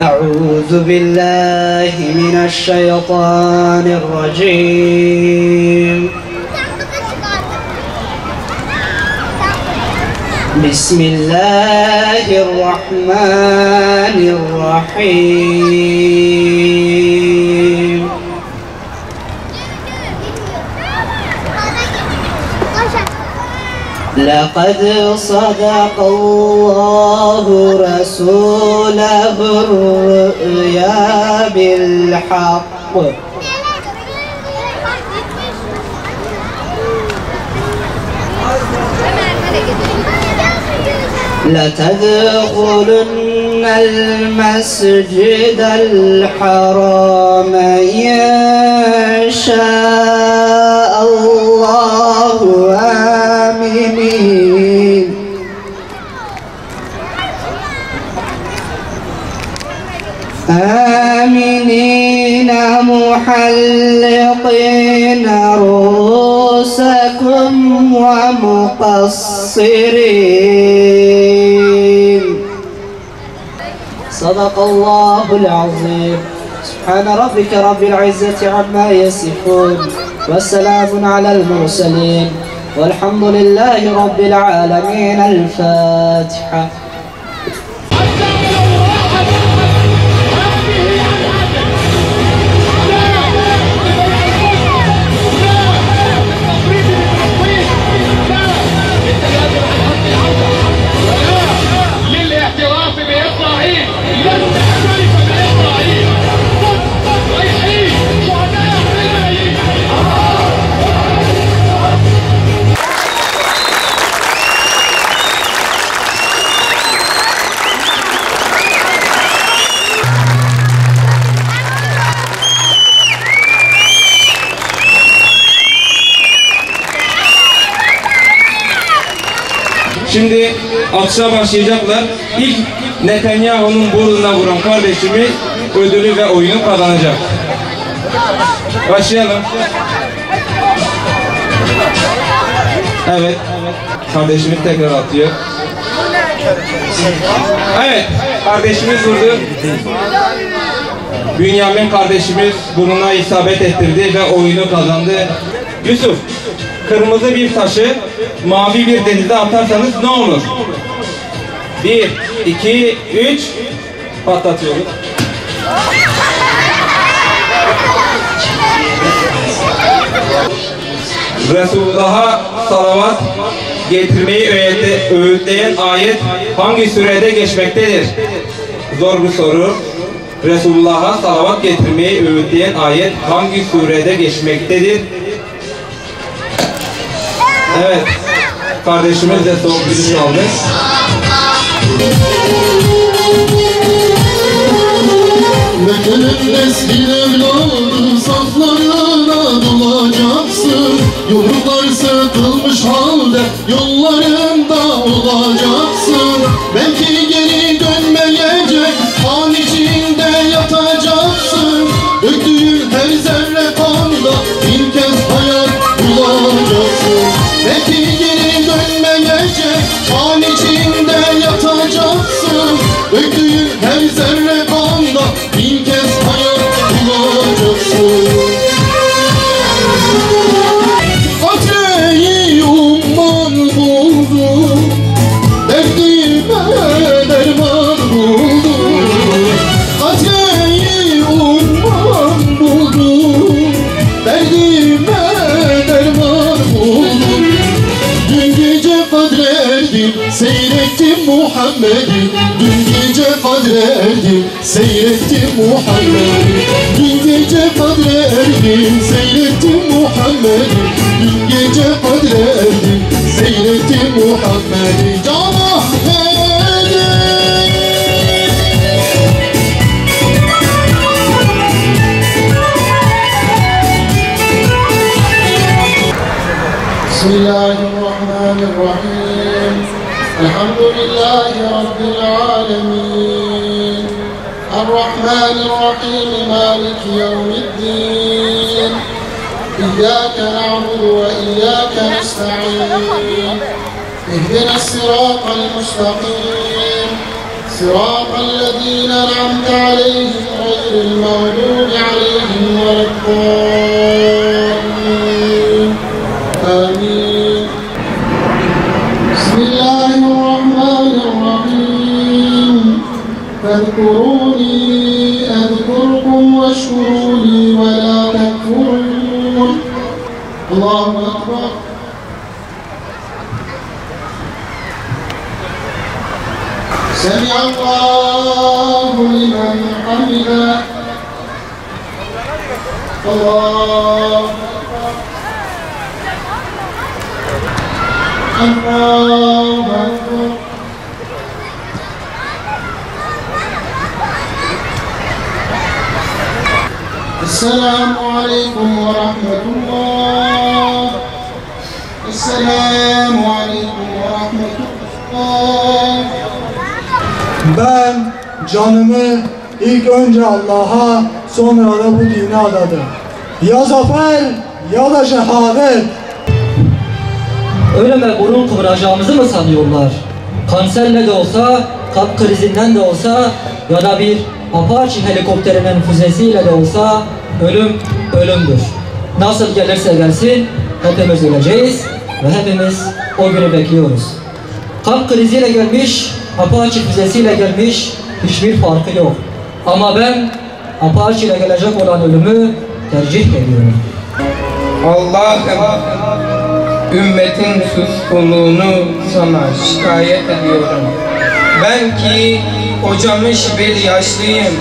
أعوذ بالله من الشيطان الرجيم. بسم الله الرحمن الرحيم. لقد صدق الله رسوله الرؤيا بالحق لتدخلن المسجد الحرام إن شاء الله آمنين محلقين رؤوسكم ومقصرين. صدق الله العظيم. سبحان ربك رب العزة عما يصفون والسلام على المرسلين والحمد لله رب العالمين. الفاتحة. Şimdi atışa başlayacaklar. İlk Netanyahu'nun burnuna vuran kardeşimiz ödülü ve oyunu kazanacak. Başlayalım. Evet. Kardeşimiz tekrar atıyor. Evet. Kardeşimiz vurdu. Bünyamin kardeşimiz burnuna isabet ettirdi ve oyunu kazandı. Yusuf, kırmızı bir taşı mavi bir denize atarsanız ne olur? 1, 2, 3 patlatıyoruz. Resulullah'a salavat getirmeyi öğütleyen ayet hangi surede geçmektedir? Zor bir soru. Resulullah'a salavat getirmeyi öğütleyen ayet hangi surede geçmektedir? Evet, kardeşimiz de soğuk bir düdük aldı. Mekke'nin eski evladı saflarına dolacaksın. Yollar sıkılmış halde yollarında olacaksın. Belki geri dönmeyecek an içinde yatacaksın. Döktüğün her zerre kanda bin kez hayat bulacaksın. Belki geri dönmeyecek an içinde yatacaksın. Döktüğün her zerre kanda bin kez hayat bulacaksın. Atreyi umman buldum, derdime derman buldum. Atreyi umman buldum, derdime derman buldum. Dün gece kadrerdim, seyrettim Muhammed'i. Dün gece kadrerdim, seyrettim Muhammed'i. Dün gece kadrerdim, seyrettim Muhammed'i. Dün gece kadrerdim, seyrettim Muhammed'i. Can Ahmet'i. Bismillahirrahmanirrahim. Elhamdülillahi Rabbil alemin. Errahmanirrahim. Maliki yevmiddin. İyyâke na'budu ve iyyâke nesta'in. اهدنا الصراط المستقيم صراط الذين أنعمت عليهم غير المغضوب عليهم ولا الضالين آمين. بسم الله الرحمن الرحيم. فاذكروني أذكركم واشكروا لي ولا تكفرون. الله أكبر. سمع الله لمن حمده. الله الله أكبر. السلام عليكم ورحمة الله. السلام عليكم ورحمة الله. Ben canımı ilk önce Allah'a, sonra da bu dine adadım. Ya zafer ya da şehadet. Ölüme burun kıvıracağımızı mı sanıyorlar? Kanserle de olsa, kalp krizinden de olsa ya da bir Apache helikopterinin füzesiyle de olsa ölüm ölümdür. Nasıl gelirse gelsin hepimiz öleceğiz ve hepimiz o günü bekliyoruz. Kalp kriziyle gelmiş, Apache füzesiyle gelmiş hiçbir farkı yok. Ama ben Apache ile gelecek olan ölümü tercih ediyorum. Allah'ım, ümmetin suskunluğunu sana şikayet ediyorum. Ben ki kocamış bir yaşlıyım,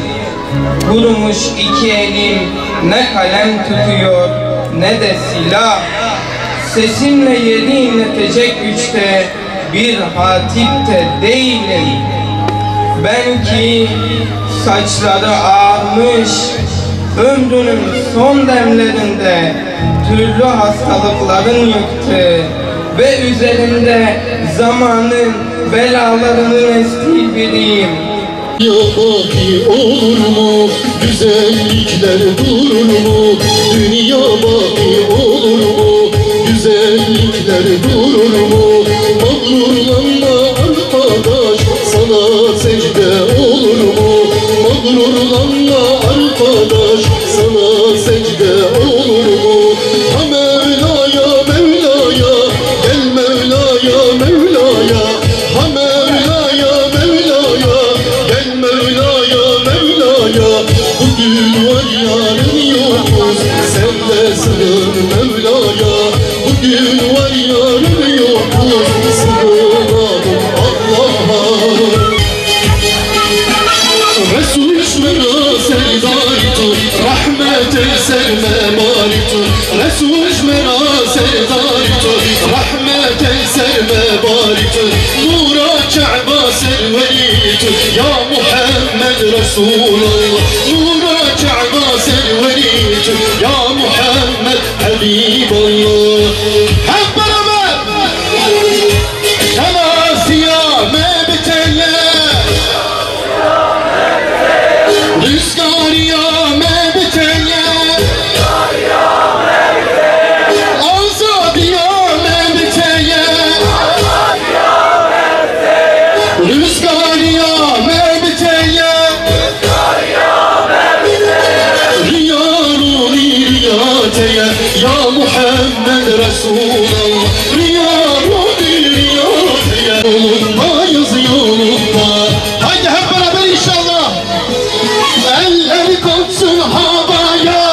kurumuş iki elim ne kalem tutuyor ne de silah. Sesimle yeri inletecek güçte bir hatipte değilim. Ben ki saçları ağarmış, ömrünün son demlerinde türlü hastalıkların yıktı ve üzerinde zamanın belalarının estiği biriyim. Ya baki olur mu? Güzellikler durur mu? Dünya baki olur mu? Güzellikler durur mu? Mağrurlanma arkadaş, sana secde olur mu? Mağrurlanma arkadaş, sana secde olur mu? Ha Mevla'ya Mevla'ya, gel Mevla'ya Mevla'ya. Ha Mevla'ya Mevla'ya, gel Mevla'ya Mevla'ya. Bugün var yarın yokuz, sen de sığın Mevla'ya. Bugün var yarın yokuz, sığınalım Allah'a. Resul şmera sevdaytu, rahmet serme maritu. Resul şmera sevdaytu, rahmet serme maritu. Nura Ka'ba serveritu, ya Muhammed Resulallah. Nura Ka'ba serveritu, ya Muhammed Habiballah. Hep beraber. Kama siyame biteye. Rüzgar yağme biteye, azad yağme biteye, rüzgar yağme biteye, riyaruni riyateye, ya Muhammed Resulallah. Riyaruni riyateye, yolundayız yolunda. Haydi hep beraber inşallah. Eller kopsun havaya,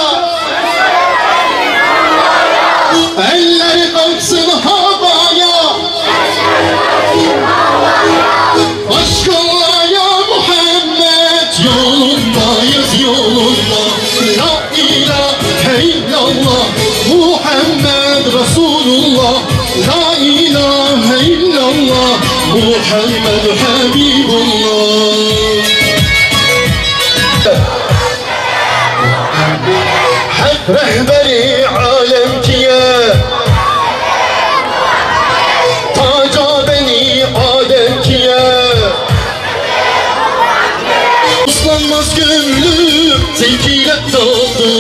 eller kopsun havaya. Aşkınla ya Muhammed, yolundayız yolunda. La ilahe illallah, Muhammed Resulullah. La ilahe illallah, Muhammed Habibullah. Rehberi alem kiye, taca beni Adem kiye. Uslanmaz gönlüm, zevkiyle doldu.